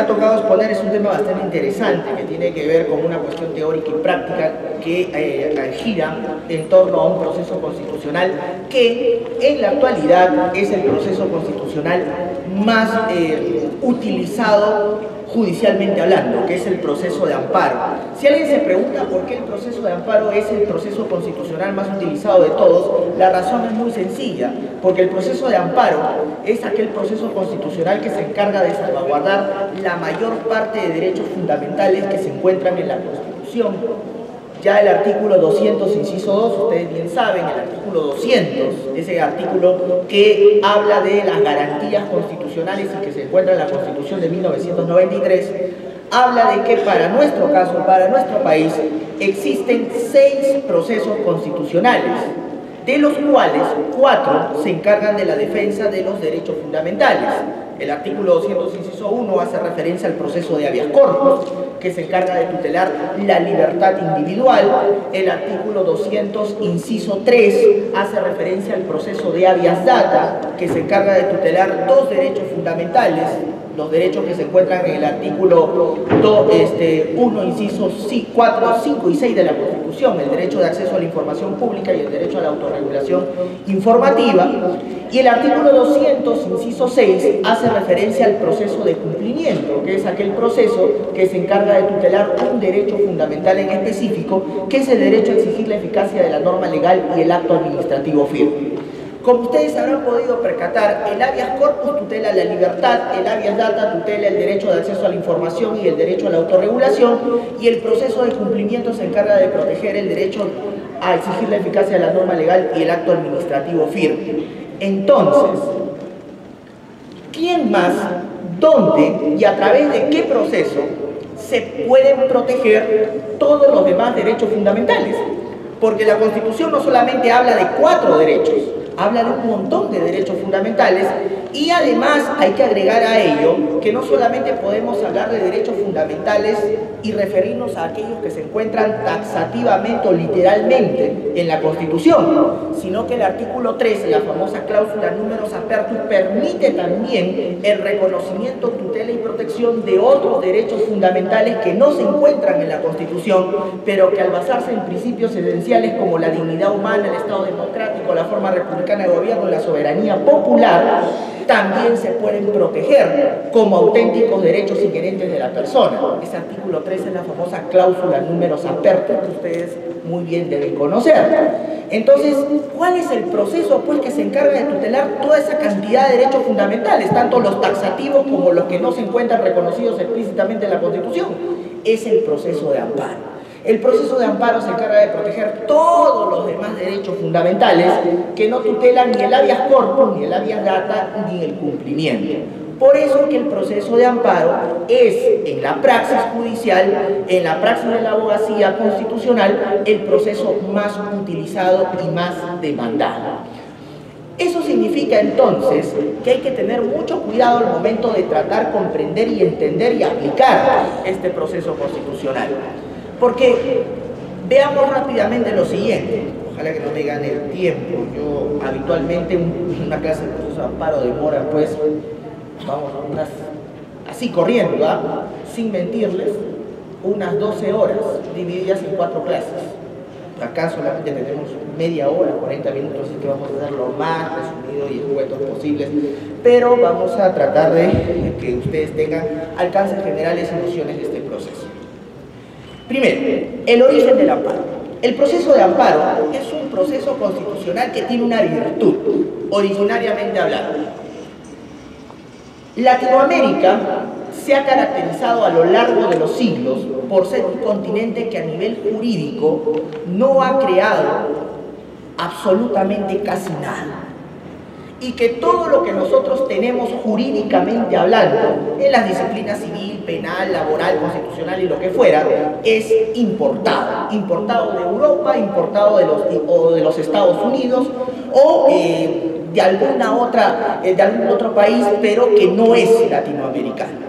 ha tocado exponer es un tema bastante interesante que tiene que ver con una cuestión teórica y práctica que gira en torno a un proceso constitucional que en la actualidad es el proceso constitucional más utilizado judicialmente hablando, que es el proceso de amparo. Si alguien se pregunta por qué el proceso de amparo es el proceso constitucional más utilizado de todos, la razón es muy sencilla, porque el proceso de amparo es aquel proceso constitucional que se encarga de salvaguardar la mayor parte de derechos fundamentales que se encuentran en la Constitución. Ya el artículo 200, inciso 2, ustedes bien saben, el artículo 200, ese artículo que habla de las garantías constitucionales y que se encuentra en la Constitución de 1993, habla de que para nuestro caso, para nuestro país, existen 6 procesos constitucionales, de los cuales 4 se encargan de la defensa de los derechos fundamentales. El artículo 200, inciso 1, hace referencia al proceso de habeas corpus, que se encarga de tutelar la libertad individual. El artículo 200, inciso 3, hace referencia al proceso de habeas data, que se encarga de tutelar 2 derechos fundamentales, los derechos que se encuentran en el artículo 1, incisos 4, 5 y 6 de la Constitución, el derecho de acceso a la información pública y el derecho a la autorregulación informativa. Y el artículo 200, inciso 6, hace referencia al proceso de cumplimiento, que es aquel proceso que se encarga de tutelar un derecho fundamental en específico, que es el derecho a exigir la eficacia de la norma legal y el acto administrativo firme. Como ustedes habrán podido percatar, el habeas corpus tutela la libertad, el habeas data tutela el derecho de acceso a la información y el derecho a la autorregulación, y el proceso de cumplimiento se encarga de proteger el derecho a exigir la eficacia de la norma legal y el acto administrativo firme. Entonces, ¿quién más, dónde y a través de qué proceso se pueden proteger todos los demás derechos fundamentales? Porque la Constitución no solamente habla de 4 derechos, habla de un montón de derechos fundamentales, y además hay que agregar a ello que no solamente podemos hablar de derechos fundamentales y referirnos a aquellos que se encuentran taxativamente o literalmente en la Constitución, sino que el artículo 13, la famosa cláusula numerus apertus, permite también el reconocimiento, tutela y protección de otros derechos fundamentales que no se encuentran en la Constitución, pero que al basarse en principios esenciales como la dignidad humana, el Estado democrático, la forma republicana de gobierno y la soberanía popular, también se pueden proteger como auténticos derechos inherentes de la persona. Ese artículo 13 es la famosa cláusula numerus apertus que ustedes muy bien deben conocer. Entonces, ¿cuál es el proceso pues que se encarga de tutelar toda esa cantidad de derechos fundamentales, tanto los taxativos como los que no se encuentran reconocidos explícitamente en la Constitución? Es el proceso de amparo. El proceso de amparo se encarga de proteger todos los demás derechos fundamentales que no tutelan ni el habeas corpus, ni el habeas data, ni el cumplimiento. Por eso que el proceso de amparo es, en la praxis judicial, en la praxis de la abogacía constitucional, el proceso más utilizado y más demandado. Eso significa entonces que hay que tener mucho cuidado al momento de tratar, comprender y entender y aplicar este proceso constitucional. Porque veamos rápidamente lo siguiente, ojalá que no me gane el tiempo. Yo habitualmente una clase de proceso de amparo demora pues, vamos, así corriendo, ¿verdad? Sin mentirles, unas 12 horas divididas en 4 clases. Acá solamente tenemos media hora, 40 minutos, así que vamos a hacer lo más resumido y escuetos posibles, pero vamos a tratar de que ustedes tengan alcances generales y nociones de este proceso. Primero, el origen del amparo. El proceso de amparo es un proceso constitucional que tiene una virtud, originariamente hablando. Latinoamérica se ha caracterizado a lo largo de los siglos por ser un continente que a nivel jurídico no ha creado absolutamente casi nada. Y que todo lo que nosotros tenemos jurídicamente hablando, en las disciplinas civil, penal, laboral, constitucional y lo que fuera, es importado. Importado de Europa, importado de los Estados Unidos o de algún otro país, pero que no es latinoamericano.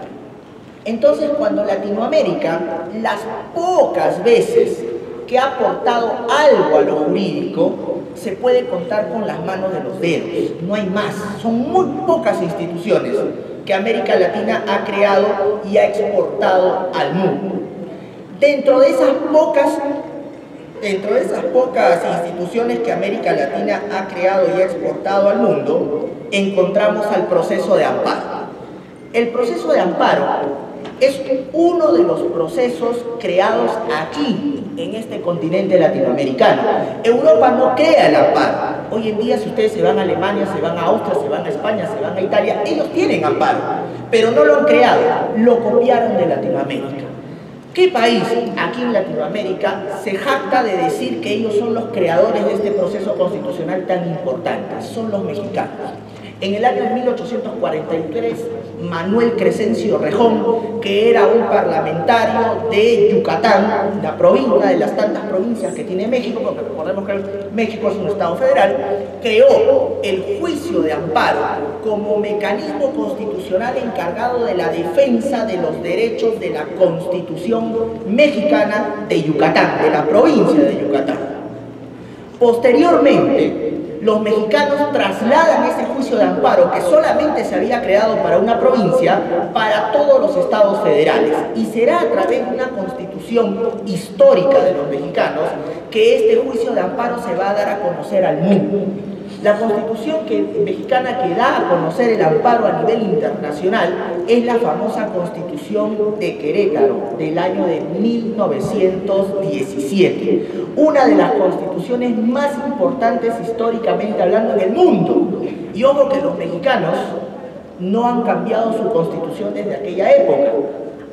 Entonces, cuando Latinoamérica, las pocas veces que ha aportado algo a lo jurídico, se puede contar con las manos de los dedos, no hay más, son muy pocas instituciones. que América Latina ha creado y ha exportado al mundo. Dentro de esas pocas instituciones que América Latina ha creado y ha exportado al mundo, encontramos al proceso de amparo. El proceso de amparo es uno de los procesos creados aquí, en este continente latinoamericano. Europa no crea el amparo. Hoy en día, si ustedes se van a Alemania, se van a Austria, se van a España, se van a Italia, ellos tienen amparo, pero no lo han creado, lo copiaron de Latinoamérica. ¿Qué país aquí en Latinoamérica se jacta de decir que ellos son los creadores de este proceso constitucional tan importante? Son los mexicanos. En el año 1843, Manuel Crescencio Rejón, que era un parlamentario de Yucatán, la provincia de las tantas provincias que tiene México, porque recordemos que México es un estado federal, creó el juicio de amparo como mecanismo constitucional encargado de la defensa de los derechos de la Constitución mexicana de Yucatán, de la provincia de Yucatán. Posteriormente, los mexicanos trasladan ese juicio de amparo, que solamente se había creado para una provincia, para todos los estados federales. Y será a través de una constitución histórica de los mexicanos que este juicio de amparo se va a dar a conocer al mundo. La constitución mexicana que da a conocer el amparo a nivel internacional es la famosa Constitución de Querétaro del año de 1917, una de las constituciones más importantes históricamente hablando en el mundo. Y ojo que los mexicanos no han cambiado su constitución desde aquella época.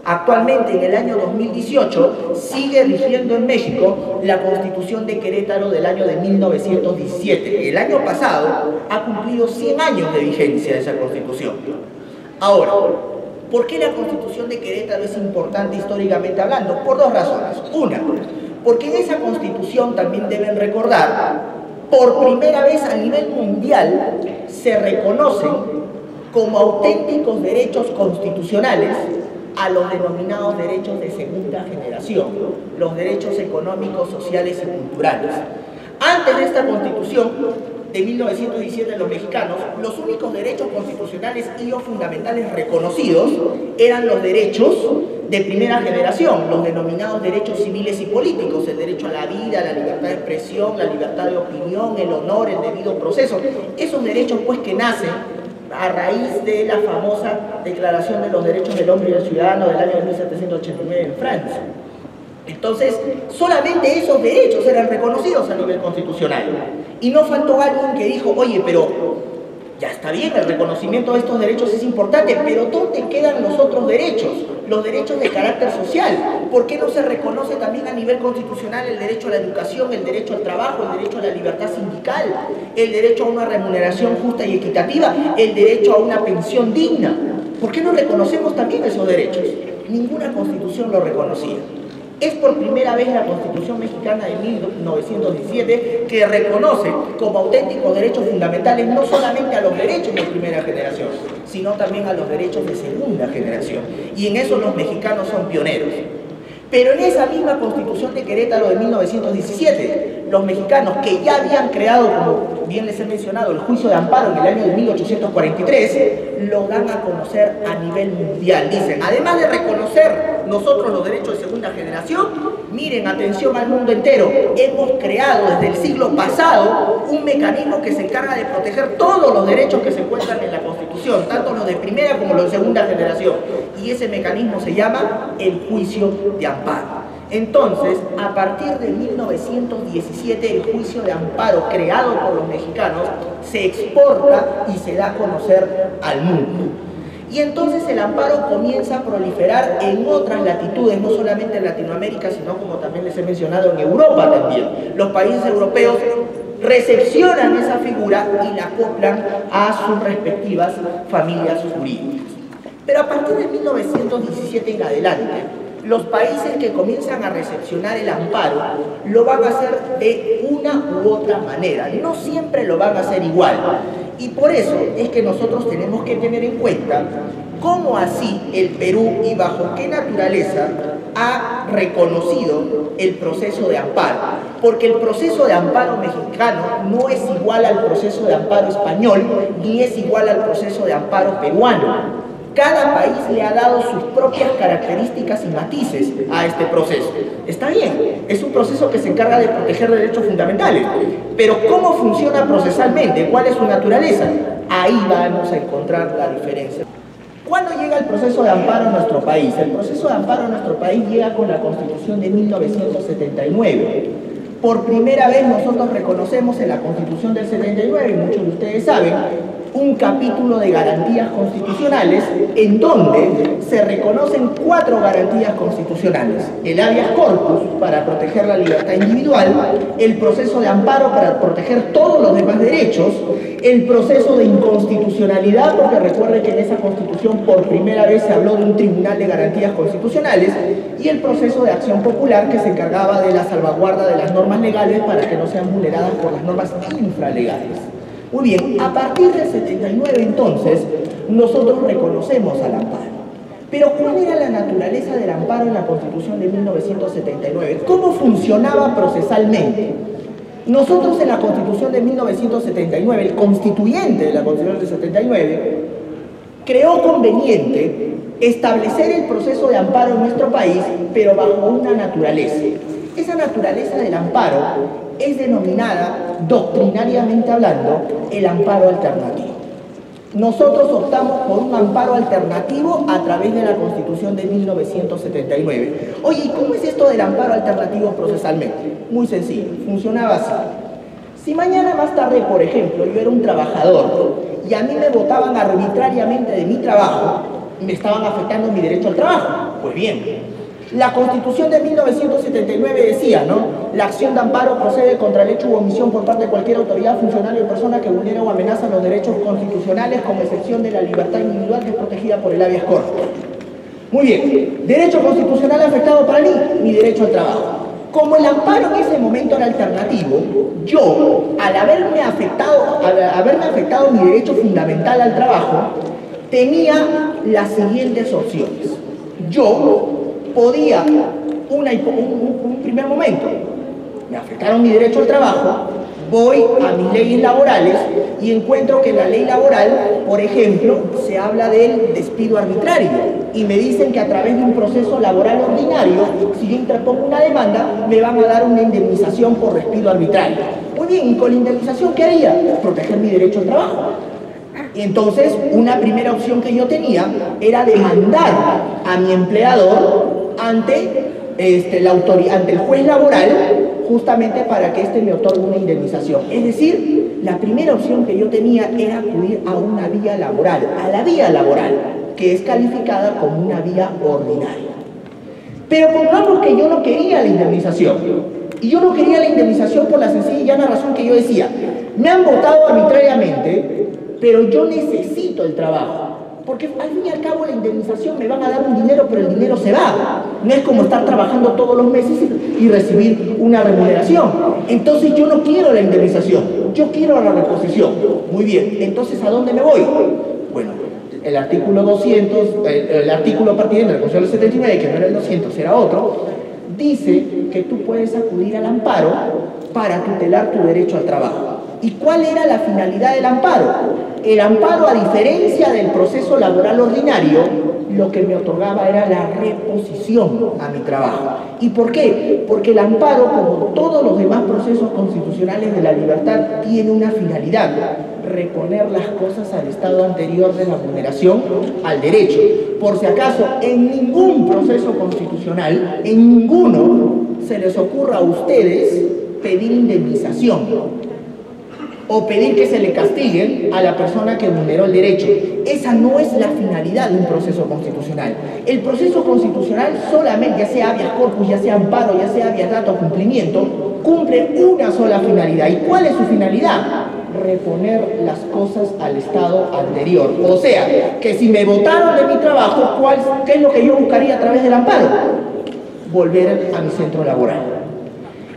Actualmente, en el año 2018, sigue rigiendo en México la Constitución de Querétaro del año de 1917. El año pasado ha cumplido 100 años de vigencia de esa Constitución. Ahora, ¿por qué la Constitución de Querétaro es importante históricamente hablando? Por dos razones. Una, porque en esa Constitución, también deben recordar, por primera vez a nivel mundial se reconocen como auténticos derechos constitucionales a los denominados derechos de segunda generación, los derechos económicos, sociales y culturales. Antes de esta Constitución de 1917 de los mexicanos, los únicos derechos constitucionales y o fundamentales reconocidos eran los derechos de primera generación, los denominados derechos civiles y políticos, el derecho a la vida, la libertad de expresión, la libertad de opinión, el honor, el debido proceso. Esos derechos pues que nacen a raíz de la famosa Declaración de los Derechos del Hombre y del Ciudadano del año de 1789 en Francia. Entonces, solamente esos derechos eran reconocidos a nivel constitucional. Y no faltó alguien que dijo, oye, pero ya está bien, el reconocimiento de estos derechos es importante, pero ¿dónde quedan los otros derechos? Los derechos de carácter social. ¿Por qué no se reconoce también a nivel constitucional el derecho a la educación, el derecho al trabajo, el derecho a la libertad sindical, el derecho a una remuneración justa y equitativa, el derecho a una pensión digna? ¿Por qué no reconocemos también esos derechos? Ninguna constitución lo reconocía. Es por primera vez la Constitución mexicana de 1917 que reconoce como auténticos derechos fundamentales no solamente a los derechos de primera generación, sino también a los derechos de segunda generación. Y en eso los mexicanos son pioneros. Pero en esa misma Constitución de Querétaro de 1917, los mexicanos que ya habían creado, como bien les he mencionado, el juicio de amparo en el año de 1843, lo dan a conocer a nivel mundial. Dicen, además de reconocer nosotros los derechos de segunda generación, miren, atención al mundo entero, hemos creado desde el siglo pasado un mecanismo que se encarga de proteger todos los derechos que se encuentran en la Constitución, tanto los de primera como los de segunda generación. Y ese mecanismo se llama el juicio de amparo. Entonces, a partir de 1917, el juicio de amparo creado por los mexicanos se exporta y se da a conocer al mundo. Y entonces el amparo comienza a proliferar en otras latitudes, no solamente en Latinoamérica, sino como también les he mencionado, en Europa también. Los países europeos recepcionan esa figura y la acoplan a sus respectivas familias jurídicas. Pero a partir de 1917 en adelante, los países que comienzan a recepcionar el amparo lo van a hacer de una u otra manera, no siempre lo van a hacer igual. Y por eso es que nosotros tenemos que tener en cuenta cómo así el Perú y bajo qué naturaleza ha reconocido el proceso de amparo. Porque el proceso de amparo mexicano no es igual al proceso de amparo español, ni es igual al proceso de amparo peruano. Cada país le ha dado sus propias características y matices a este proceso. Está bien, es un proceso que se encarga de proteger derechos fundamentales, pero ¿cómo funciona procesalmente? ¿Cuál es su naturaleza? Ahí vamos a encontrar la diferencia. ¿Cuándo llega el proceso de amparo a nuestro país? El proceso de amparo a nuestro país llega con la Constitución de 1979. Por primera vez nosotros reconocemos en la Constitución del 79, y muchos de ustedes saben, un capítulo de garantías constitucionales en donde se reconocen 4 garantías constitucionales: el habeas corpus para proteger la libertad individual, el proceso de amparo para proteger todos los demás derechos, el proceso de inconstitucionalidad, porque recuerden que en esa Constitución por primera vez se habló de un tribunal de garantías constitucionales, y el proceso de acción popular, que se encargaba de la salvaguarda de las normas legales para que no sean vulneradas por las normas infralegales. Muy bien, a partir del 79 entonces, nosotros reconocemos al amparo. Pero ¿cuál era la naturaleza del amparo en la Constitución de 1979? ¿Cómo funcionaba procesalmente? Nosotros en la Constitución de 1979, el constituyente de la Constitución del 79, creó conveniente establecer el proceso de amparo en nuestro país, pero bajo una naturaleza. Esa naturaleza del amparo es denominada, doctrinariamente hablando, el amparo alternativo. Nosotros optamos por un amparo alternativo a través de la Constitución de 1979. Oye, ¿y cómo es esto del amparo alternativo procesalmente? Muy sencillo, funcionaba así. Si mañana más tarde, por ejemplo, yo era un trabajador y a mí me botaban arbitrariamente de mi trabajo y me estaban afectando mi derecho al trabajo, pues bien, la Constitución de 1979 decía, ¿no? La acción de amparo procede contra el hecho u omisión por parte de cualquier autoridad, funcionario o persona que vulnera o amenaza los derechos constitucionales, con excepción de la libertad individual que es protegida por el habeas corpus. Muy bien, derecho constitucional afectado para mí, mi derecho al trabajo. Como el amparo en ese momento era alternativo, yo, al haberme afectado mi derecho fundamental al trabajo, tenía las siguientes opciones. Yo podía, un primer momento, me afectaron mi derecho al trabajo, voy a mis leyes laborales y encuentro que en la ley laboral, por ejemplo, se habla del despido arbitrario y me dicen que a través de un proceso laboral ordinario, si yo interpongo una demanda, me van a dar una indemnización por despido arbitrario. Muy bien, ¿y con la indemnización qué haría? Proteger mi derecho al trabajo. Y entonces, una primera opción que yo tenía era demandar a mi empleador ante el juez laboral, justamente para que éste me otorgue una indemnización. Es decir, la primera opción que yo tenía era acudir a una vía laboral, a la vía laboral, que es calificada como una vía ordinaria. Pero pongamos que yo no quería la indemnización. Y yo no quería la indemnización por la sencilla y llana razón que yo decía: me han votado arbitrariamente, pero yo necesito el trabajo. Porque al fin y al cabo la indemnización me van a dar un dinero, pero el dinero se va. No es como estar trabajando todos los meses y recibir una remuneración. Entonces yo no quiero la indemnización, yo quiero la reposición. Muy bien, entonces ¿a dónde me voy? Bueno, el artículo 200, el artículo pertinente de la Constitución del 79, que no era el 200, era otro, dice que tú puedes acudir al amparo para tutelar tu derecho al trabajo. ¿Y cuál era la finalidad del amparo? El amparo, a diferencia del proceso laboral ordinario, lo que me otorgaba era la reposición a mi trabajo. ¿Y por qué? Porque el amparo, como todos los demás procesos constitucionales de la libertad, tiene una finalidad: reponer las cosas al estado anterior de la vulneración al derecho. Por si acaso, en ningún proceso constitucional, en ninguno, se les ocurra a ustedes pedir indemnización o pedir que se le castiguen a la persona que vulneró el derecho. Esa no es la finalidad de un proceso constitucional. El proceso constitucional solamente, ya sea habeas corpus, ya sea amparo, ya sea habeas data o cumplimiento, cumple una sola finalidad. ¿Y cuál es su finalidad? Reponer las cosas al estado anterior. O sea, que si me botaron de mi trabajo, ¿qué es lo que yo buscaría a través del amparo? Volver a mi centro laboral.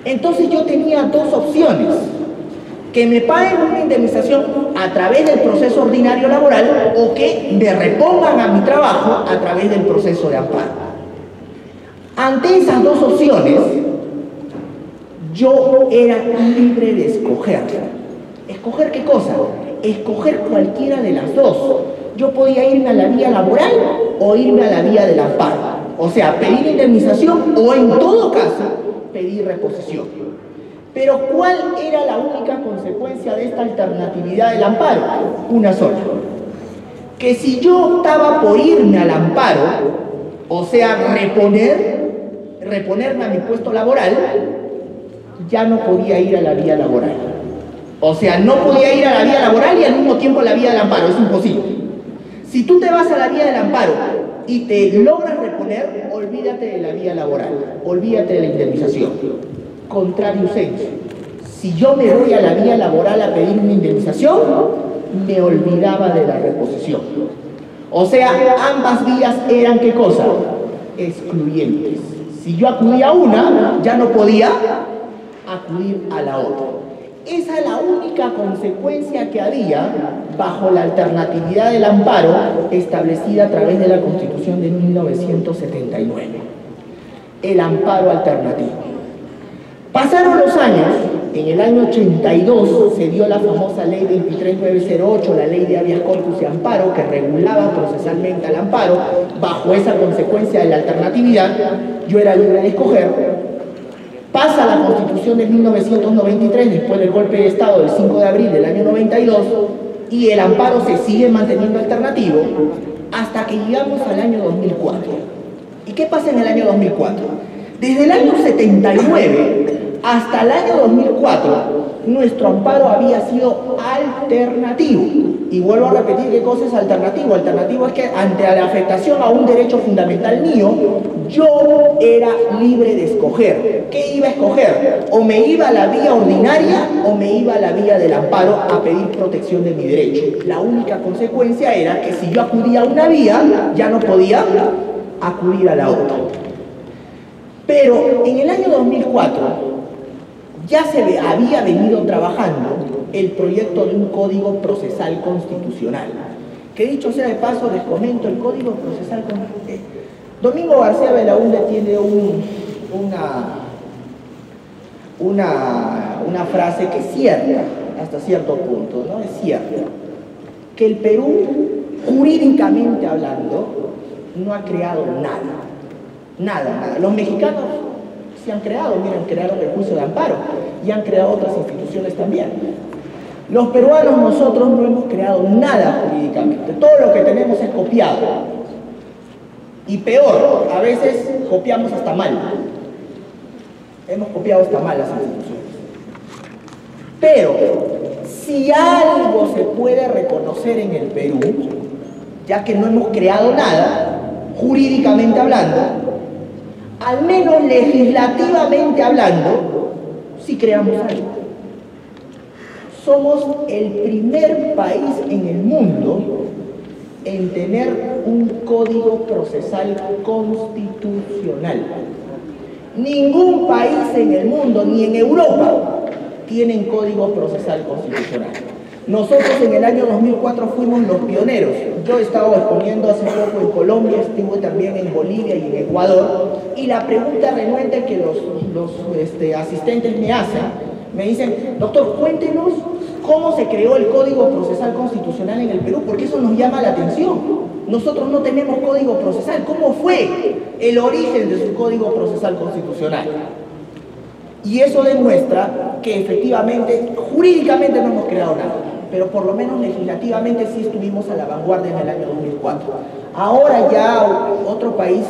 Entonces yo tenía dos opciones: que me paguen una indemnización a través del proceso ordinario laboral, o que me repongan a mi trabajo a través del proceso de amparo. Ante esas dos opciones, yo era libre de escoger. ¿Escoger qué cosa? Escoger cualquiera de las dos. yo podía irme a la vía laboral o irme a la vía del amparo. O sea, pedir indemnización o en todo caso, pedir reposición. Pero ¿cuál era la única consecuencia de esta alternatividad del amparo? Una sola. Que si yo optaba por irme al amparo, o sea, reponerme a mi puesto laboral, ya no podía ir a la vía laboral. O sea, no podía ir a la vía laboral y al mismo tiempo a la vía del amparo, es imposible. Si tú te vas a la vía del amparo y te logras reponer, olvídate de la vía laboral, olvídate de la indemnización. Contrario sensu. Si yo me voy a la vía laboral a pedir una indemnización, me olvidaba de la reposición. O sea, ambas vías eran ¿qué cosa? Excluyentes. Si yo acudía a una, ya no podía acudir a la otra. Esa es la única consecuencia que había bajo la alternatividad del amparo establecida a través de la Constitución de 1979. El amparo alternativo. Pasaron los años, en el año 82 se dio la famosa ley 23908, la ley de habeas corpus y amparo, que regulaba procesalmente al amparo. Bajo esa consecuencia de la alternatividad, yo era libre de escoger. Pasa la Constitución de 1993, después del golpe de Estado del 5 de abril del año 92, y el amparo se sigue manteniendo alternativo hasta que llegamos al año 2004. ¿Y qué pasa en el año 2004? Desde el año 79 hasta el año 2004, nuestro amparo había sido alternativo. Y vuelvo a repetir qué cosa es alternativo. Alternativo es que ante la afectación a un derecho fundamental mío, yo era libre de escoger. ¿Qué iba a escoger? O me iba a la vía ordinaria o me iba a la vía del amparo a pedir protección de mi derecho. La única consecuencia era que si yo acudía a una vía, ya no podía acudir a la otra. Pero en el año 2004 ya se había venido trabajando el proyecto de un Código Procesal Constitucional. Que dicho sea de paso, les comento, el Código Procesal Constitucional. Domingo García Belaúnde tiene una frase que es cierta, hasta cierto punto, ¿no? Es cierta. Que el Perú, jurídicamente hablando, no ha creado nada. Nada. Los mexicanos se han creado, miren, crearon el juicio de amparo y han creado otras instituciones también. Los peruanos, nosotros no hemos creado nada jurídicamente. Todo lo que tenemos es copiado. Y peor, a veces copiamos hasta mal. Hemos copiado hasta mal las instituciones. Pero, si algo se puede reconocer en el Perú, ya que no hemos creado nada, jurídicamente hablando, al menos legislativamente hablando, sí creamos algo. Somos el primer país en el mundo en tener un código procesal constitucional. Ningún país en el mundo, ni en Europa, tienen código procesal constitucional. Nosotros en el año 2004 fuimos los pioneros. Yo he estado exponiendo hace poco en Colombia, estuve también en Bolivia y en Ecuador, y la pregunta renuente que los asistentes me hacen, me dicen, doctor, cuéntenos cómo se creó el Código Procesal Constitucional en el Perú, porque eso nos llama la atención. Nosotros no tenemos código procesal. ¿Cómo fue el origen de su Código Procesal Constitucional? Y eso demuestra que efectivamente, jurídicamente no hemos creado nada, pero por lo menos legislativamente sí estuvimos a la vanguardia en el año 2004. Ahora ya otro país,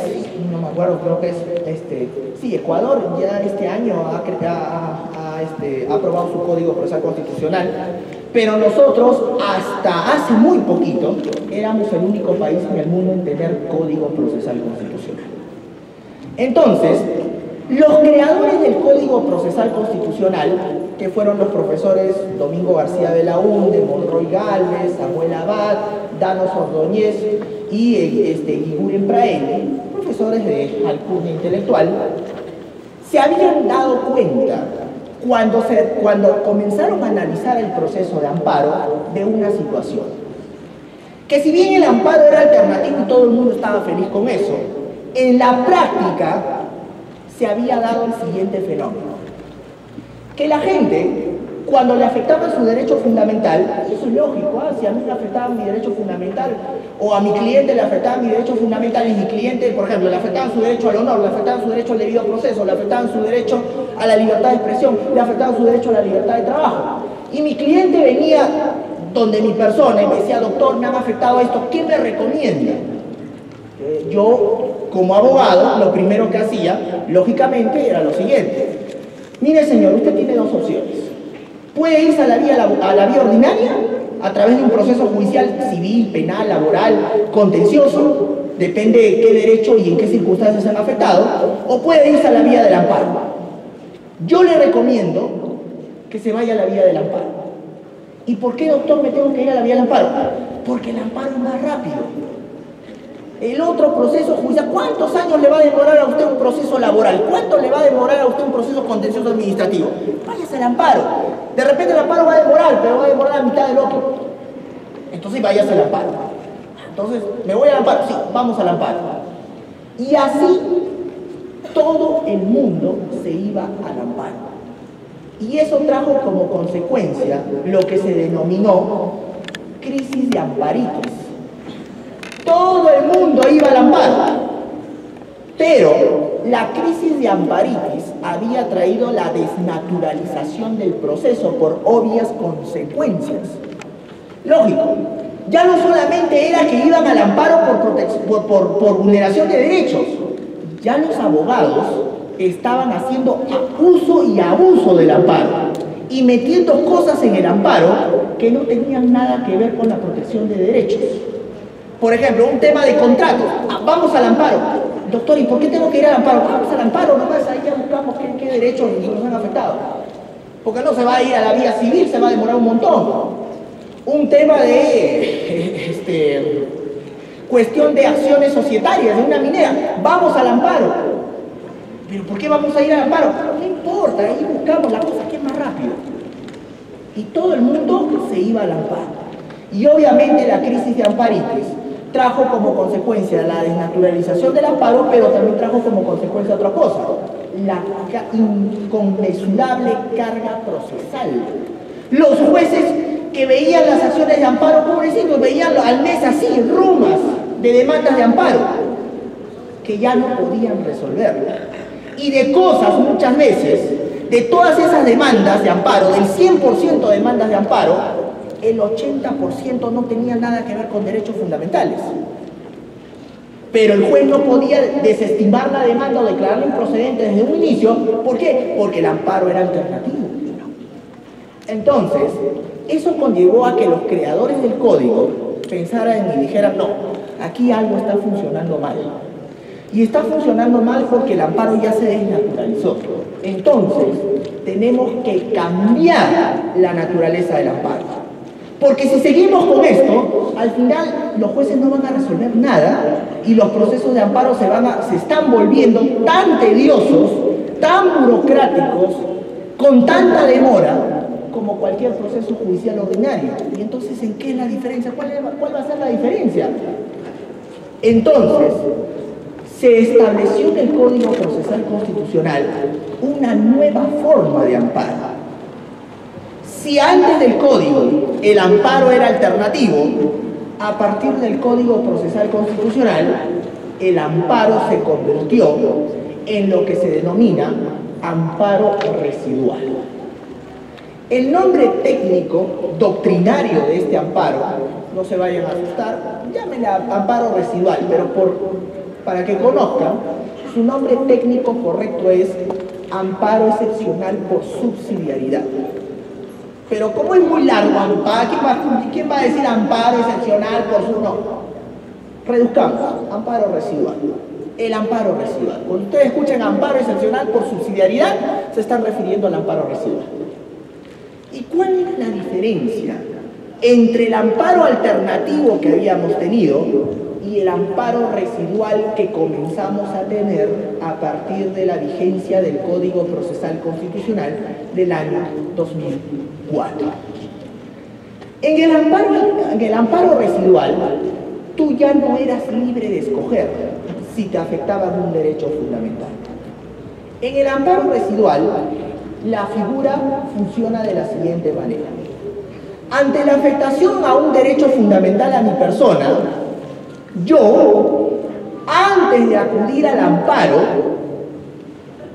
no me acuerdo, creo que es Ecuador, ya este año ha aprobado su Código Procesal Constitucional, pero nosotros hasta hace muy poquito éramos el único país en el mundo en tener Código Procesal Constitucional. Entonces, los creadores del Código Procesal Constitucional, que fueron los profesores Domingo García Belaúnde, Monroy Gálvez, Samuel Abad, Danos Ordóñez y Iguren Praeli, profesores de alcurnia intelectual, se habían dado cuenta cuando comenzaron a analizar el proceso de amparo de una situación. Que si bien el amparo era alternativo y todo el mundo estaba feliz con eso, en la práctica se había dado el siguiente fenómeno. Que la gente cuando le afectaba su derecho fundamental, eso es lógico, si a mí me afectaba mi derecho fundamental, o a mi cliente le afectaba mi derecho fundamental, y mi cliente, por ejemplo, le afectaban su derecho al honor, le afectaban su derecho al debido proceso, le afectaban su derecho a la libertad de expresión, le afectaban su derecho a la libertad de trabajo. Y mi cliente venía donde mi persona y me decía, doctor, me han afectado esto, ¿qué me recomienda? Yo, como abogado, lo primero que hacía, lógicamente, era lo siguiente. Mire, señor, usted tiene dos opciones. Puede irse a la vía ordinaria, a través de un proceso judicial civil, penal, laboral, contencioso, depende de qué derecho y en qué circunstancias se han afectado, o puede irse a la vía del amparo. Yo le recomiendo que se vaya a la vía del amparo. ¿Y por qué, doctor, me tengo que ir a la vía del amparo? Porque el amparo es más rápido. El otro proceso judicial, ¿cuántos años le va a demorar a usted un proceso laboral? ¿Cuánto le va a demorar a usted un proceso contencioso administrativo? Váyase al amparo. De repente el amparo va a demorar, pero va a demorar la mitad del otro. Entonces váyase al amparo. Entonces, ¿me voy al amparo? Sí, vamos al amparo. Y así todo el mundo se iba al amparo. Y eso trajo como consecuencia lo que se denominó crisis de amparitos. Todo el mundo iba al amparo, pero la crisis de amparitis había traído la desnaturalización del proceso por obvias consecuencias. Lógico, ya no solamente era que iban al amparo por vulneración de derechos, ya los abogados estaban haciendo uso y abuso del amparo y metiendo cosas en el amparo que no tenían nada que ver con la protección de derechos. Por ejemplo, un tema de contratos. Vamos al amparo. Doctor, ¿y por qué tengo que ir al amparo? Vamos al amparo nomás, ahí ya buscamos qué derechos nos han afectado. Porque no se va a ir a la vía civil, se va a demorar un montón. Un tema de cuestión de acciones societarias, de una minera. Vamos al amparo. ¿Pero por qué vamos a ir al amparo? No importa, ahí buscamos la cosa que es más rápido. Y todo el mundo se iba al amparo. Y obviamente la crisis de amparitis trajo como consecuencia la desnaturalización del amparo, pero también trajo como consecuencia otra cosa, la inconmensurable carga procesal. Los jueces que veían las acciones de amparo, pobrecitos, veían al mes así, rumas de demandas de amparo, que ya no podían resolver. Y de cosas, muchas veces, de todas esas demandas de amparo, del 100% de demandas de amparo, el 80% no tenía nada que ver con derechos fundamentales. Pero el juez no podía desestimar la demanda o declararla improcedente desde un inicio. ¿Por qué? Porque el amparo era alternativo. Entonces, eso conllevó a que los creadores del código pensaran y dijeran, no, aquí algo está funcionando mal. Y está funcionando mal porque el amparo ya se desnaturalizó. Entonces, tenemos que cambiar la naturaleza del amparo. Porque si seguimos con esto, al final los jueces no van a resolver nada y los procesos de amparo se están volviendo tan tediosos, tan burocráticos, con tanta demora, como cualquier proceso judicial ordinario. Y entonces, ¿en qué es la diferencia? ¿Cuál va a ser la diferencia? Entonces, se estableció en el Código Procesal Constitucional una nueva forma de amparo. Si antes del Código el amparo era alternativo, a partir del Código Procesal Constitucional, el amparo se convirtió en lo que se denomina amparo residual. El nombre técnico, doctrinario de este amparo, no se vayan a asustar, llámenle amparo residual, pero para que conozcan, su nombre técnico correcto es amparo excepcional por subsidiariedad. Pero como es muy largo amparo, ¿quién va a decir amparo excepcional por su no? Reduzcamos, amparo residual. El amparo residual. Cuando ustedes escuchan amparo excepcional por subsidiariedad, se están refiriendo al amparo residual. ¿Y cuál es la diferencia entre el amparo alternativo que habíamos tenido y el amparo residual que comenzamos a tener a partir de la vigencia del Código Procesal Constitucional del año 2004? En el amparo residual, tú ya no eras libre de escoger si te afectaba un derecho fundamental. En el amparo residual, La figura funciona de la siguiente manera. Ante la afectación a un derecho fundamental a mi persona, yo, antes de acudir al amparo,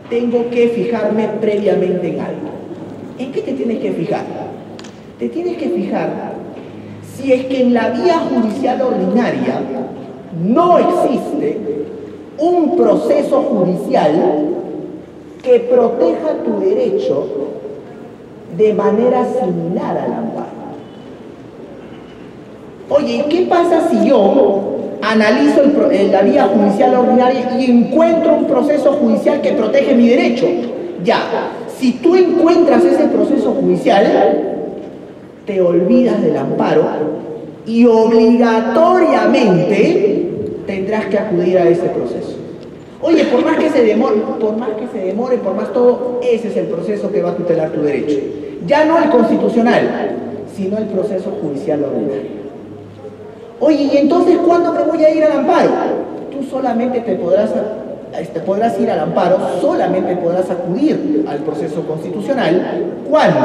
tengo que fijarme previamente en algo. ¿En qué te tienes que fijar? Te tienes que fijar si es que en la vía judicial ordinaria no existe un proceso judicial que proteja tu derecho de manera similar al amparo. Oye, ¿qué pasa si yo analizo la vía judicial ordinaria y encuentro un proceso judicial que protege mi derecho? Ya, si tú encuentras ese proceso judicial, te olvidas del amparo y obligatoriamente tendrás que acudir a ese proceso. Oye, por más que se demore, por más todo, ese es el proceso que va a tutelar tu derecho. Ya no el constitucional, sino el proceso judicial ordinario. Oye, ¿y entonces cuándo me voy a ir al amparo? Tú solamente podrás ir al amparo, solamente podrás acudir al proceso constitucional cuando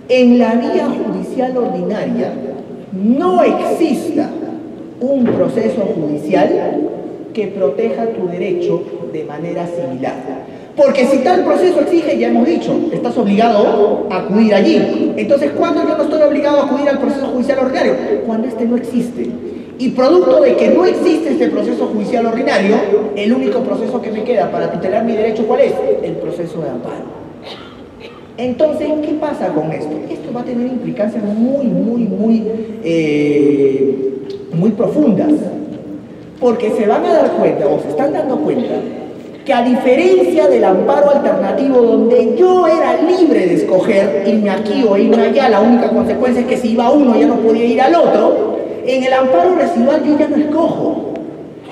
en la vía judicial ordinaria no exista un proceso judicial que proteja tu derecho de manera similar. Porque si tal proceso exige, ya hemos dicho, estás obligado a acudir allí. Entonces, ¿cuándo yo no estoy obligado a acudir al proceso judicial ordinario? Cuando este no existe. Y producto de que no existe este proceso judicial ordinario, el único proceso que me queda para tutelar mi derecho, ¿cuál es? El proceso de amparo. Entonces, ¿qué pasa con esto? Esto va a tener implicancias muy profundas. Porque se van a dar cuenta, o se están dando cuenta, que a diferencia del amparo alternativo, donde yo era libre de escoger irme aquí o irme allá, la única consecuencia es que si iba uno ya no podía ir al otro, en el amparo residual yo ya no escojo.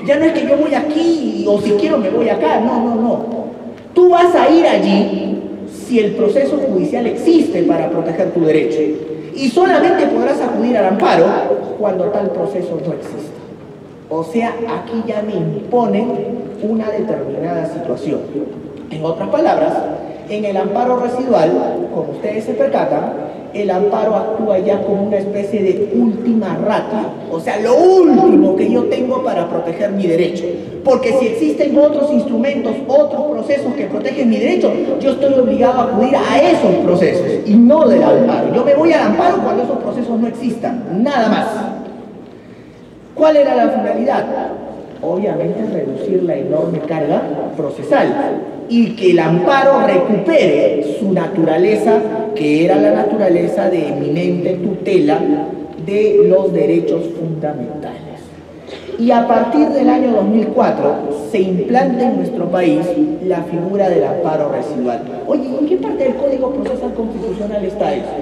Ya no es que yo voy aquí o si quiero me voy acá, no. Tú vas a ir allí si el proceso judicial existe para proteger tu derecho. Y solamente podrás acudir al amparo cuando tal proceso no existe. O sea, aquí ya me imponen una determinada situación. En otras palabras, en el amparo residual, como ustedes se percatan, el amparo actúa ya como una especie de última ratio, o sea, lo último que yo tengo para proteger mi derecho. Porque si existen otros instrumentos, otros procesos que protegen mi derecho, yo estoy obligado a acudir a esos procesos y no del amparo. Yo me voy al amparo cuando esos procesos no existan, nada más. ¿Cuál era la finalidad? Obviamente reducir la enorme carga procesal y que el amparo recupere su naturaleza, que era la naturaleza de eminente tutela de los derechos fundamentales. Y a partir del año 2004 se implanta en nuestro país la figura del amparo residual. Oye, ¿en qué parte del Código Procesal Constitucional está eso?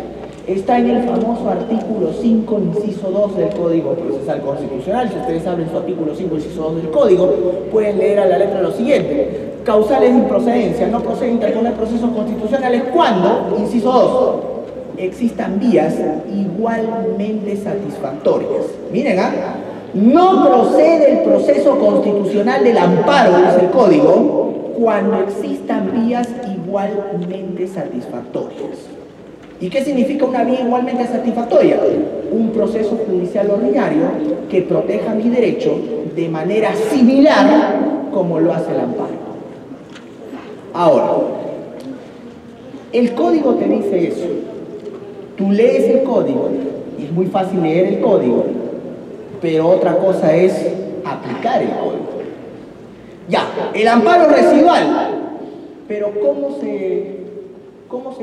Está en el famoso artículo 5, inciso 2 del Código Procesal Constitucional. Si ustedes abren su artículo 5, inciso 2 del Código, pueden leer a la letra lo siguiente. Causales de improcedencia. No procede interponer procesos constitucionales cuando, inciso 2, existan vías igualmente satisfactorias. Miren, no procede el proceso constitucional del amparo, dice el Código, cuando existan vías igualmente satisfactorias. ¿Y qué significa una vía igualmente satisfactoria? Un proceso judicial ordinario que proteja mi derecho de manera similar como lo hace el amparo. Ahora, el código te dice eso. Tú lees el código, y es muy fácil leer el código, pero otra cosa es aplicar el código. Ya, el amparo residual. Pero ¿cómo se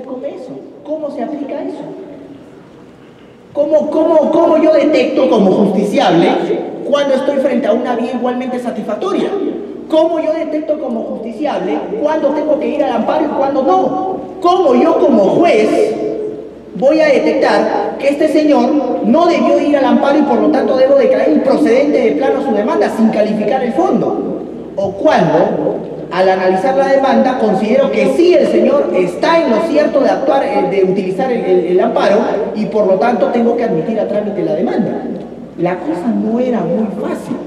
come eso? ¿Cómo se aplica eso? ¿Cómo yo detecto como justiciable cuando estoy frente a una vía igualmente satisfactoria? ¿Cómo yo detecto como justiciable cuando tengo que ir al amparo y cuando no? ¿Cómo yo como juez voy a detectar que este señor no debió ir al amparo y por lo tanto debo declarar improcedente de plano su demanda sin calificar el fondo? ¿O cuando, al analizar la demanda, considero que sí el señor está en lo cierto de actuar, de utilizar el amparo y por lo tanto tengo que admitir a trámite la demanda? La cosa no era muy fácil,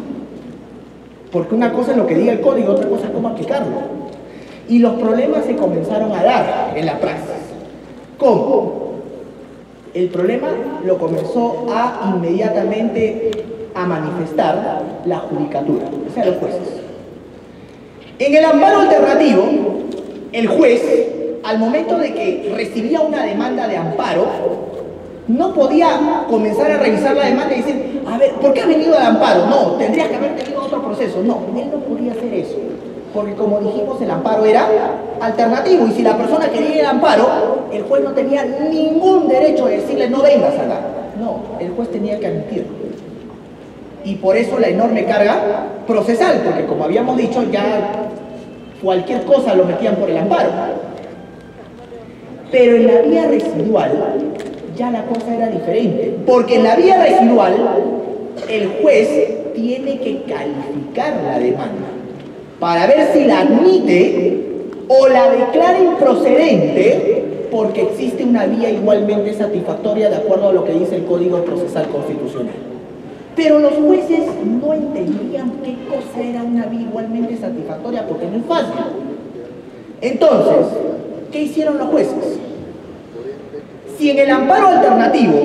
porque una cosa es lo que diga el código, otra cosa es cómo aplicarlo. Y los problemas se comenzaron a dar en la praxis. ¿Cómo? El problema lo comenzó a inmediatamente a manifestar la judicatura, o sea, los jueces. En el amparo alternativo, el juez, al momento de que recibía una demanda de amparo, no podía comenzar a revisar la demanda y decir, a ver, ¿por qué has venido al amparo? No, tendrías que haber tenido otro proceso. No, él no podía hacer eso, porque como dijimos, el amparo era alternativo, y si la persona quería el amparo, el juez no tenía ningún derecho de decirle, no vengas acá. No, el juez tenía que admitirlo. Y por eso la enorme carga procesal, porque como habíamos dicho, ya cualquier cosa lo metían por el amparo. Pero en la vía residual ya la cosa era diferente, porque en la vía residual el juez tiene que calificar la demanda para ver si la admite o la declara improcedente, porque existe una vía igualmente satisfactoria de acuerdo a lo que dice el Código Procesal Constitucional. Pero los jueces no entendían qué cosa era una vía igualmente satisfactoria, porque no es fácil. Entonces, ¿qué hicieron los jueces? Si en el amparo alternativo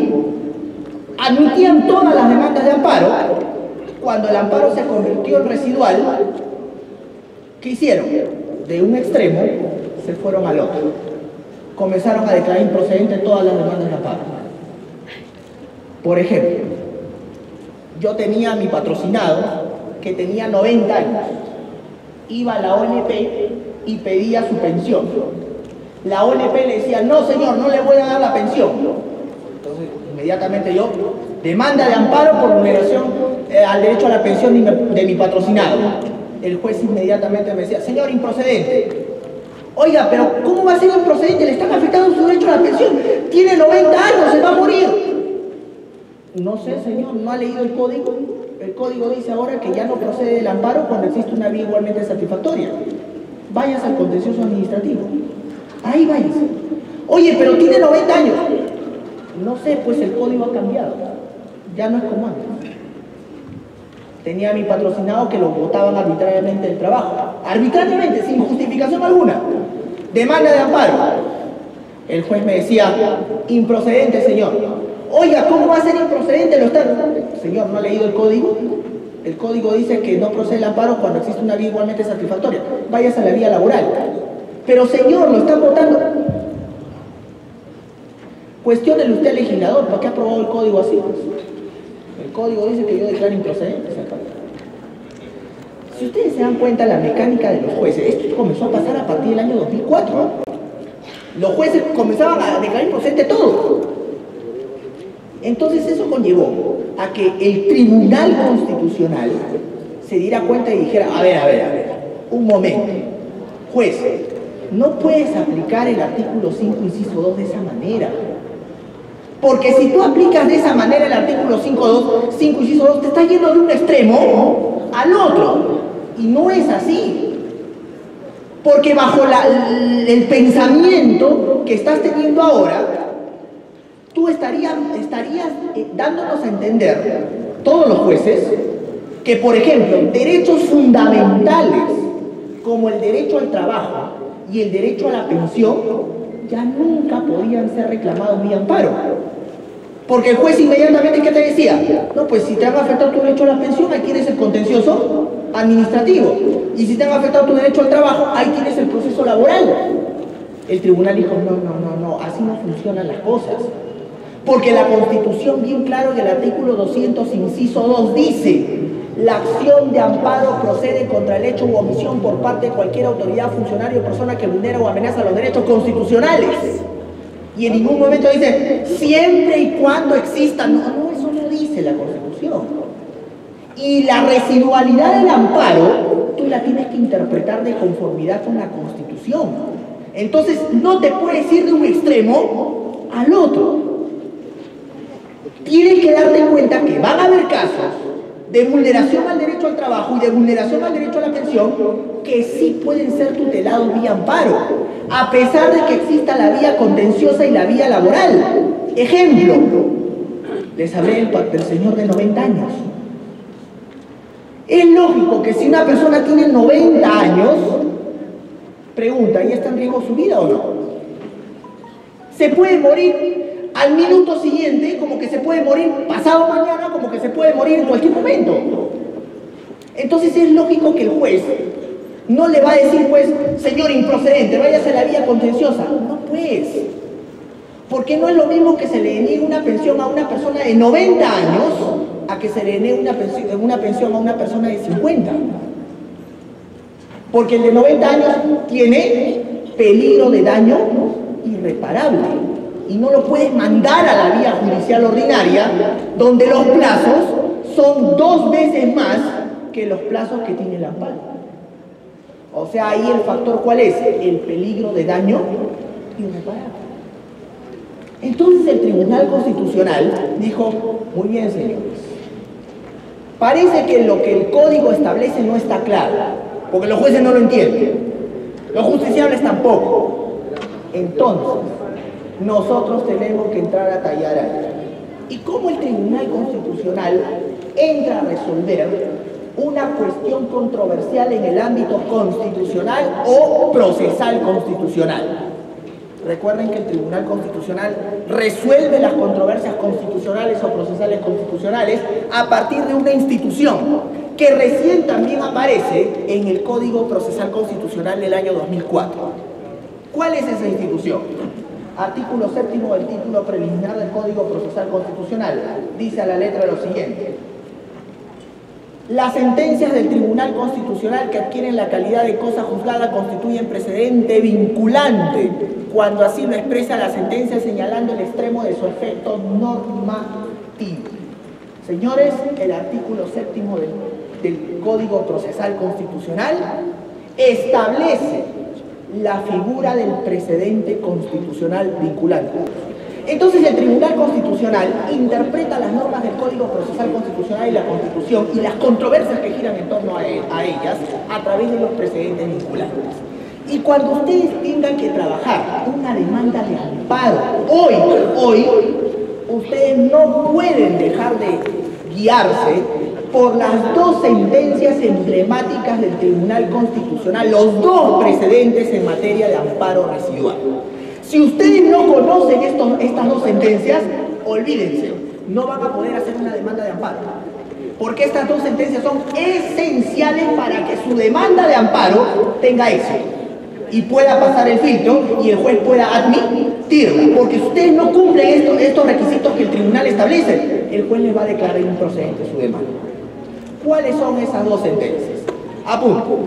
admitían todas las demandas de amparo, cuando el amparo se convirtió en residual, ¿qué hicieron? De un extremo se fueron al otro. Comenzaron a declarar improcedentes todas las demandas de amparo. Por ejemplo, yo tenía mi patrocinado que tenía 90 años. Iba a la ONP y pedía su pensión. La ONP le decía, no señor, no le voy a dar la pensión. Entonces, inmediatamente yo, demanda de amparo por vulneración al derecho a la pensión de mi patrocinado. El juez inmediatamente me decía, señor, improcedente. Oiga, pero ¿cómo va a ser improcedente? Le están afectando su derecho a la pensión. Tiene 90 años, se va a morir. No sé, señor, ¿no ha leído el código? El código dice ahora que ya no procede el amparo cuando existe una vía igualmente satisfactoria. Váyase al contencioso administrativo. Ahí váyase. Oye, pero tiene 90 años. No sé, pues el código ha cambiado. Ya no es como antes. Tenía a mi patrocinado que lo botaban arbitrariamente del trabajo. Arbitrariamente, sin justificación alguna. Demanda de amparo. El juez me decía, improcedente, señor. Oiga, ¿cómo va a ser improcedente? Señor, ¿no ha leído el código? El código dice que no procede el amparo cuando existe una vía igualmente satisfactoria. Váyase a la vía laboral. Pero señor, lo están votando. Cuestiónele usted al legislador, ¿para qué ha aprobado el código así? El código dice que yo declaro improcedente. Si ustedes se dan cuenta, la mecánica de los jueces, esto comenzó a pasar a partir del año 2004. Los jueces comenzaban a declarar improcedente todo. Entonces eso conllevó a que el Tribunal Constitucional se diera cuenta y dijera, a ver, un momento, juez, no puedes aplicar el artículo 5, inciso 2 de esa manera. Porque si tú aplicas de esa manera el artículo 5, inciso 2, te estás yendo de un extremo al otro. Y no es así. Porque bajo el pensamiento que estás teniendo ahora, tú estarías dándonos a entender, todos los jueces, que por ejemplo, derechos fundamentales como el derecho al trabajo y el derecho a la pensión ya nunca podían ser reclamados vía amparo. Porque el juez inmediatamente, ¿qué te decía? No, pues si te han afectado tu derecho a la pensión, ahí tienes el contencioso administrativo. Y si te han afectado tu derecho al trabajo, ahí tienes el proceso laboral. El tribunal dijo, no, así no funcionan las cosas. Porque la Constitución, bien claro, en el artículo 200, inciso 2, dice: la acción de amparo procede contra el hecho u omisión por parte de cualquier autoridad, funcionario o persona que vulnera o amenaza los derechos constitucionales. Y en ningún momento dice, siempre y cuando exista. No, eso no dice la Constitución. Y la residualidad del amparo, tú la tienes que interpretar de conformidad con la Constitución. Entonces, no te puedes ir de un extremo al otro. Tienes que darte cuenta que van a haber casos de vulneración al derecho al trabajo y de vulneración al derecho a la pensión que sí pueden ser tutelados vía amparo, a pesar de que exista la vía contenciosa y la vía laboral. Ejemplo, les hablé del señor de 90 años. Es lógico que si una persona tiene 90 años, Pregunta, ¿y está en riesgo su vida o no? Se puede morir al minuto siguiente, como que se puede morir pasado mañana, como que se puede morir en cualquier momento. Entonces es lógico que el juez no le va a decir, pues, señor improcedente, váyase a la vía contenciosa. No, pues. Porque no es lo mismo que se le niegue una pensión a una persona de 90 años a que se le niegue una pensión a una persona de 50. Porque el de 90 años tiene peligro de daño irreparable y no lo puedes mandar a la vía judicial ordinaria, donde los plazos son 2 veces más que los plazos que tiene el amparo. O sea, ahí el factor, ¿cuál es? El peligro de daño irreparable. Entonces el Tribunal Constitucional dijo, muy bien, señores, parece que lo que el código establece no está claro, porque los jueces no lo entienden, los justiciables tampoco. Entonces, nosotros tenemos que entrar a tallar ahí. ¿Y cómo el Tribunal Constitucional entra a resolver una cuestión controversial en el ámbito constitucional o procesal constitucional? Recuerden que el Tribunal Constitucional resuelve las controversias constitucionales o procesales constitucionales a partir de una institución que recién también aparece en el Código Procesal Constitucional del año 2004. ¿Cuál es esa institución? Artículo 7º del título preliminar del Código Procesal Constitucional. Dice a la letra lo siguiente: las sentencias del Tribunal Constitucional que adquieren la calidad de cosa juzgada constituyen precedente vinculante cuando así lo expresa la sentencia señalando el extremo de su efecto normativo. Señores, el artículo 7º del Código Procesal Constitucional establece la figura del precedente constitucional vinculante. Entonces el Tribunal Constitucional interpreta las normas del Código Procesal Constitucional y la Constitución y las controversias que giran en torno a ellas a través de los precedentes vinculantes. Y cuando ustedes tengan que trabajar una demanda de amparo, hoy, ustedes no pueden dejar de guiarse por las 2 sentencias emblemáticas del Tribunal Constitucional, los 2 precedentes en materia de amparo residual. Si ustedes no conocen estas 2 sentencias, olvídense, no van a poder hacer una demanda de amparo. Porque estas 2 sentencias son esenciales para que su demanda de amparo tenga éxito y pueda pasar el filtro y el juez pueda admitirla. Porque si ustedes no cumplen estos requisitos que el tribunal establece, el juez les va a declarar improcedente su demanda. ¿Cuáles son esas 2 sentencias? Apunto.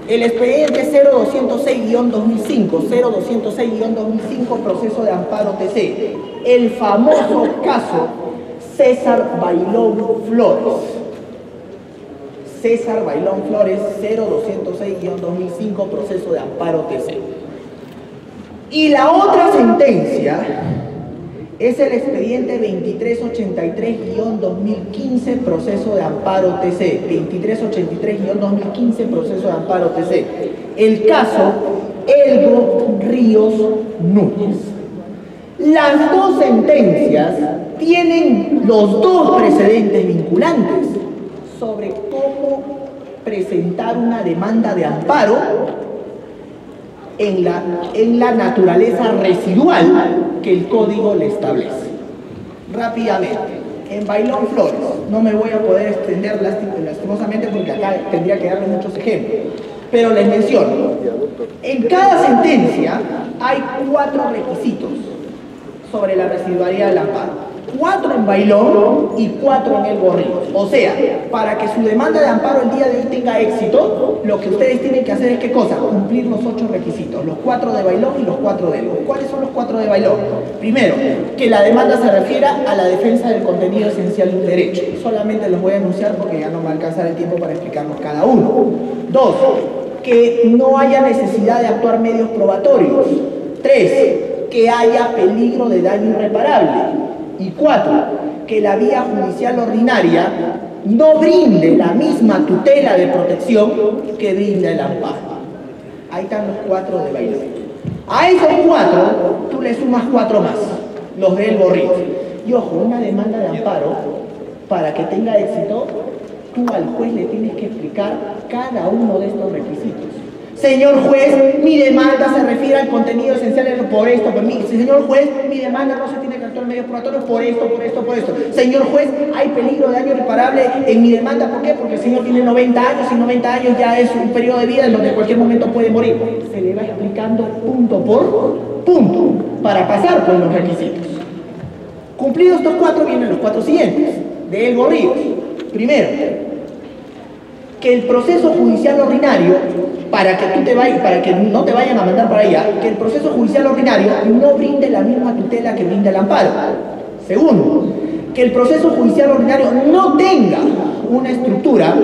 El expediente 0206-2005, 0206-2005, proceso de amparo TC. El famoso caso César Bailón Flores. César Bailón Flores, 0206-2005, proceso de amparo TC. Y la otra sentencia es el expediente 2383-2015, proceso de amparo TC. 2383-2015, proceso de amparo TC. El caso Elgo Ríos Núñez. Las 2 sentencias tienen los 2 precedentes vinculantes sobre cómo presentar una demanda de amparo en la naturaleza residual que el código le establece. Rápidamente, en Bailón Flores, no me voy a poder extender lastimosamente porque acá tendría que darles muchos ejemplos, pero les menciono, en cada sentencia hay 4 requisitos sobre la residualidad del amparo. 4 en Bailón y 4 en Elgo Ríos. O sea, para que su demanda de amparo el día de hoy tenga éxito, lo que ustedes tienen que hacer es ¿qué cosa? Cumplir los 8 requisitos, los 4 de Bailón y los 4 de Elgo. ¿Cuáles son los 4 de Bailón? Primero, que la demanda se refiera a la defensa del contenido esencial de un derecho. Solamente los voy a enunciar porque ya no me va a alcanzar el tiempo para explicarlos cada uno. 2, que no haya necesidad de actuar medios probatorios. 3, que haya peligro de daño irreparable. Y 4, que la vía judicial ordinaria no brinde la misma tutela de protección que brinda el amparo. Ahí están los 4 de Bailón. A esos 4, tú le sumas 4 más, los de Elgo Ríos. Y ojo, una demanda de amparo, para que tenga éxito, tú al juez le tienes que explicar cada uno de estos requisitos. Señor juez, mi demanda se refiere al contenido esencial por esto, por mí. Señor juez, mi demanda no se tiene que actuar en medios probatorios por esto, por esto, por esto. Señor juez, hay peligro de daño irreparable en mi demanda. ¿Por qué? Porque el señor tiene 90 años y 90 años ya es un periodo de vida en donde en cualquier momento puede morir. Se le va explicando punto por punto para pasar por los requisitos. Cumplidos estos 4 vienen los 4 siguientes de El Gorríos. Primero, que el proceso judicial ordinario, para que no te vayan a mandar para allá, que el proceso judicial ordinario no brinde la misma tutela que brinda el amparo. Segundo, que el proceso judicial ordinario no tenga una estructura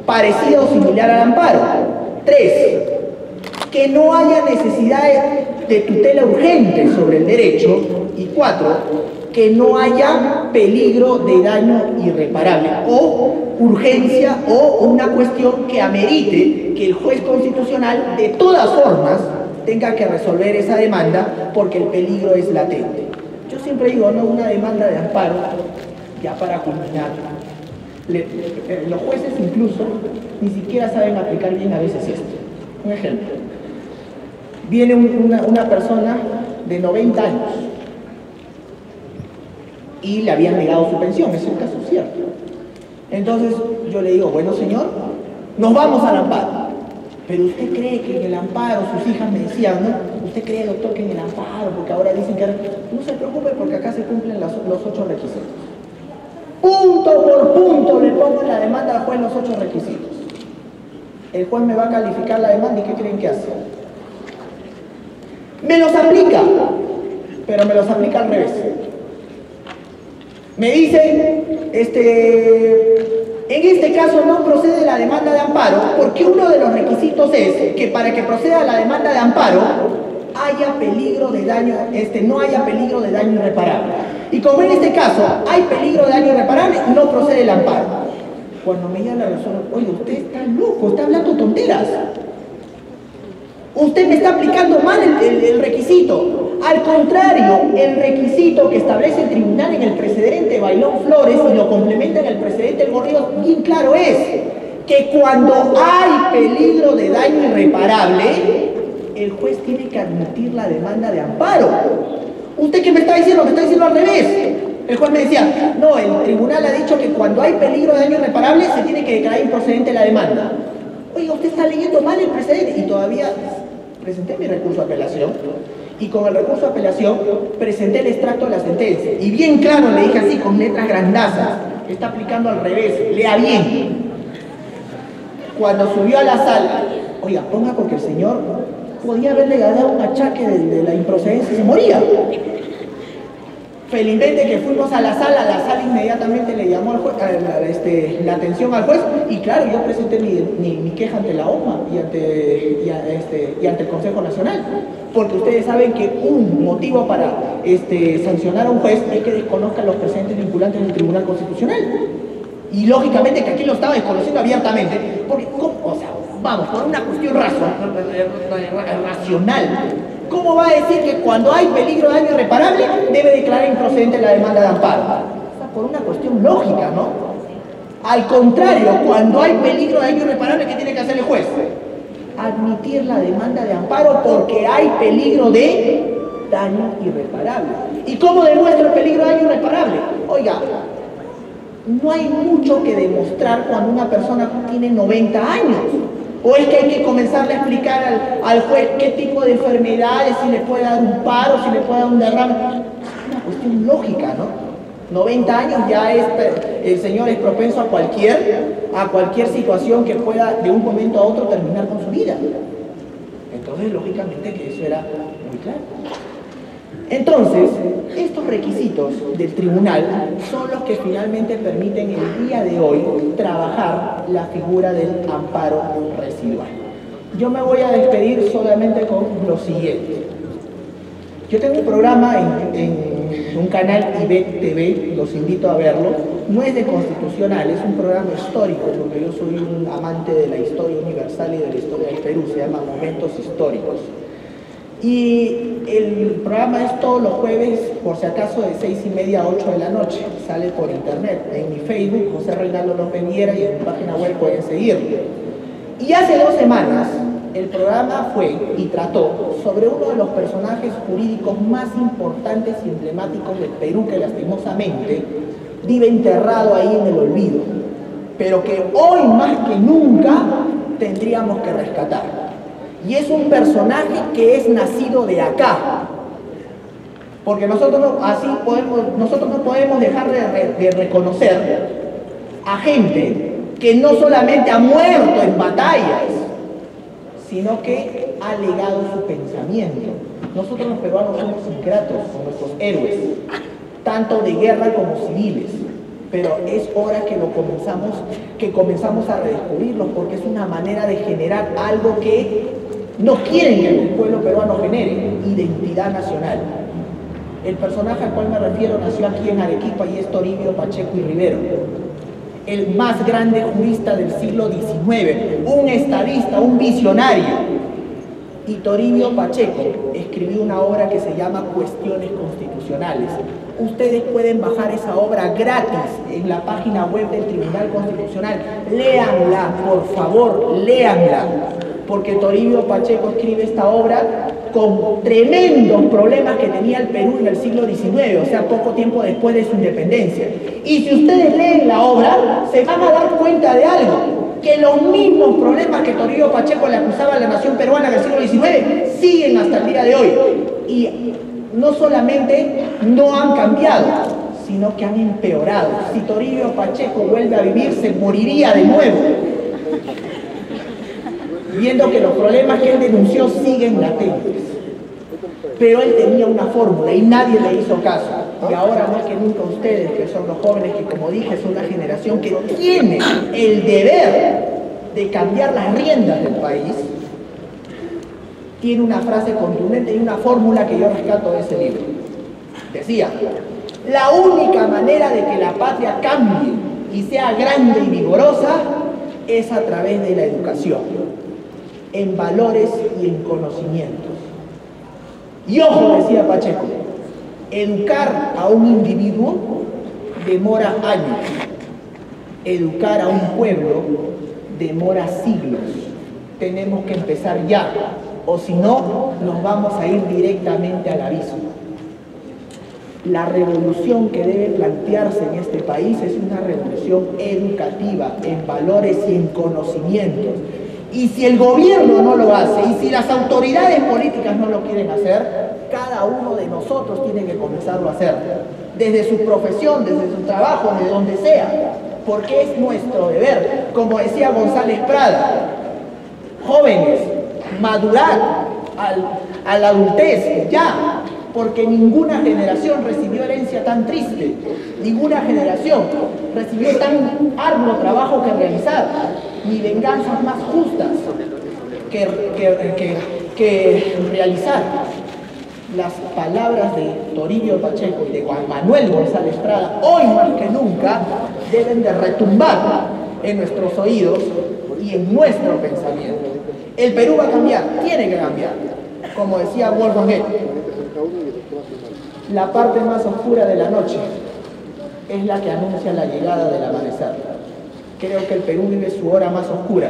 parecida o similar al amparo. 3, que no haya necesidad de tutela urgente sobre el derecho. Y 4, que no haya peligro de daño irreparable o urgencia o una cuestión que amerite que el juez constitucional de todas formas tenga que resolver esa demanda porque el peligro es latente. Yo siempre digo, no una demanda de amparo, ya para culminar. Los jueces incluso ni siquiera saben aplicar bien a veces esto. Un ejemplo. Viene una persona de 90 años y le habían negado su pensión, es un caso cierto. Entonces yo le digo, bueno señor, nos vamos al amparo. Pero usted cree que en el amparo, sus hijas me decían, ¿no? ¿Usted cree, doctor, que en el amparo, porque ahora dicen que... No se preocupe porque acá se cumplen los 8 requisitos. Punto por punto le pongo en la demanda al juez los 8 requisitos. El juez me va a calificar la demanda y ¿qué creen que hace? Me los aplica, pero me los aplica al revés. Me dice, en este caso no procede la demanda de amparo porque uno de los requisitos es que para que proceda la demanda de amparo haya peligro de daño, no haya peligro de daño irreparable. Y como en este caso hay peligro de daño irreparable, no procede el amparo. Cuando me llama la persona, oye, usted está loco, está hablando tonteras. Usted me está aplicando mal el requisito. Al contrario, el requisito que establece el tribunal en el precedente Bailón Flores y lo complementa en el precedente El Gorríos, bien claro es que cuando hay peligro de daño irreparable, el juez tiene que admitir la demanda de amparo. ¿Usted qué me está diciendo? Me está diciendo al revés. El juez me decía, no, el tribunal ha dicho que cuando hay peligro de daño irreparable se tiene que declarar improcedente la demanda. Oiga, usted está leyendo mal el precedente. Y todavía presenté mi recurso de apelación. Y con el recurso de apelación presenté el extracto de la sentencia. Y bien claro le dije así, con letras grandazas, está aplicando al revés, lea bien. Cuando subió a la sala, oiga, ponga porque el señor podía haberle dado un achaque de la improcedencia y se moría. Felizmente que fuimos a la sala inmediatamente le llamó al juez, la atención al juez y claro, yo presenté mi queja ante la OMA y ante el Consejo Nacional, porque ustedes saben que un motivo para sancionar a un juez es que desconozca los precedentes vinculantes del Tribunal Constitucional. Y lógicamente que aquí lo estaba desconociendo abiertamente, porque, o sea, vamos, por una cuestión racional. ¿Cómo va a decir que cuando hay peligro de daño irreparable debe declarar improcedente la demanda de amparo? O sea, por una cuestión lógica, ¿no? Al contrario, cuando hay peligro de daño irreparable, ¿qué tiene que hacer el juez? Admitir la demanda de amparo porque hay peligro de daño irreparable. ¿Y cómo demuestra el peligro de daño irreparable? Oiga, no hay mucho que demostrar cuando una persona tiene 90 años. ¿O es que hay que comenzarle a explicar al juez qué tipo de enfermedades, si le puede dar un paro, si le puede dar un derrame? Es una cuestión lógica, ¿no? 90 años ya el señor es propenso a cualquier situación que pueda de un momento a otro terminar con su vida. Entonces, lógicamente que eso era muy claro. Entonces, estos requisitos del tribunal son los que finalmente permiten el día de hoy trabajar la figura del amparo residual. Yo me voy a despedir solamente con lo siguiente. Yo tengo un programa en un canal IBET TV, los invito a verlo. No es de constitucional, es un programa histórico, porque yo soy un amante de la historia universal y de la historia del Perú, se llama Momentos Históricos. Y el programa es todos los jueves, por si acaso, de 6:30 a 8 de la noche. Sale por internet, en mi Facebook, José Reinaldo López Viera, y en mi página web pueden seguirlo. Y hace 2 semanas El programa fue y trató sobre uno de los personajes jurídicos más importantes y emblemáticos del Perú, que lastimosamente vive enterrado ahí en el olvido, pero que hoy más que nunca tendríamos que rescatar. Y es un personaje que es nacido de acá, porque nosotros no podemos dejar de reconocer a gente que no solamente ha muerto en batallas, sino que ha legado su pensamiento. Nosotros los peruanos somos ingratos con nuestros héroes, tanto de guerra como civiles, pero es hora que comenzamos a redescubrirlos, porque es una manera de generar algo que no quieren que el pueblo peruano genere: identidad nacional. El personaje al cual me refiero nació aquí en Arequipa y es Toribio Pacheco y Rivero, el más grande jurista del siglo XIX, un estadista, un visionario. Y Toribio Pacheco escribió una obra que se llama Cuestiones Constitucionales. Ustedes pueden bajar esa obra gratis en la página web del Tribunal Constitucional. Léanla, por favor, léanla. Porque Toribio Pacheco escribe esta obra con tremendos problemas que tenía el Perú en el siglo XIX, o sea, poco tiempo después de su independencia. Y si ustedes leen la obra, se van a dar cuenta de algo: que los mismos problemas que Toribio Pacheco le acusaba a la nación peruana en el siglo XIX siguen hasta el día de hoy. Y no solamente no han cambiado, sino que han empeorado. Si Toribio Pacheco vuelve a vivir, se moriría de nuevo, viendo que los problemas que él denunció siguen latentes. Pero él tenía una fórmula y nadie le hizo caso. Y ahora más que nunca ustedes, que son los jóvenes, que como dije son la generación que tiene el deber de cambiar las riendas del país, tiene una frase contundente y una fórmula que yo rescato de ese libro. Decía: la única manera de que la patria cambie y sea grande y vigorosa es a través de la educación, en valores y en conocimientos. Y ojo, decía Pacheco, educar a un individuo demora años, educar a un pueblo demora siglos. Tenemos que empezar ya, o si no, nos vamos a ir directamente al abismo. La revolución que debe plantearse en este país es una revolución educativa, en valores y en conocimientos. Y si el gobierno no lo hace, y si las autoridades políticas no lo quieren hacer, cada uno de nosotros tiene que comenzarlo a hacer, desde su profesión, desde su trabajo, de donde sea, porque es nuestro deber. Como decía González Prada: jóvenes, madurar a la adultez ya, porque ninguna generación recibió herencia tan triste, ninguna generación recibió tan arduo trabajo que realizar, ni venganzas más justas que realizar. Las palabras de Toribio Pacheco y de Juan Manuel González Prada, hoy más que nunca, deben de retumbar en nuestros oídos y en nuestro pensamiento. El Perú va a cambiar, tiene que cambiar. Como decía Wolfgang Goethe, la parte más oscura de la noche es la que anuncia la llegada del amanecer. Creo que el Perú vive su hora más oscura,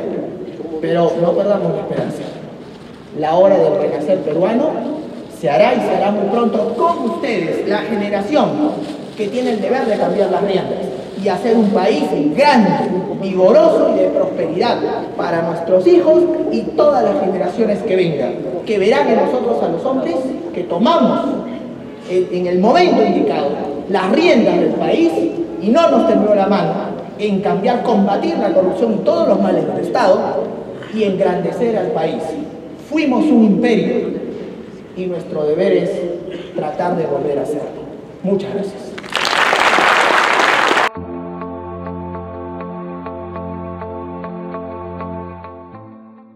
pero no perdamos la esperanza. La hora del renacer peruano se hará, y se hará muy pronto, con ustedes, la generación que tiene el deber de cambiar las riendas y hacer un país grande, vigoroso y de prosperidad para nuestros hijos y todas las generaciones que vengan, que verán en nosotros a los hombres que tomamos en el momento indicado las riendas del país y no nos tembló la mano en cambiar, combatir la corrupción y todos los males del Estado y engrandecer al país. Fuimos un imperio y nuestro deber es tratar de volver a serlo. Muchas gracias.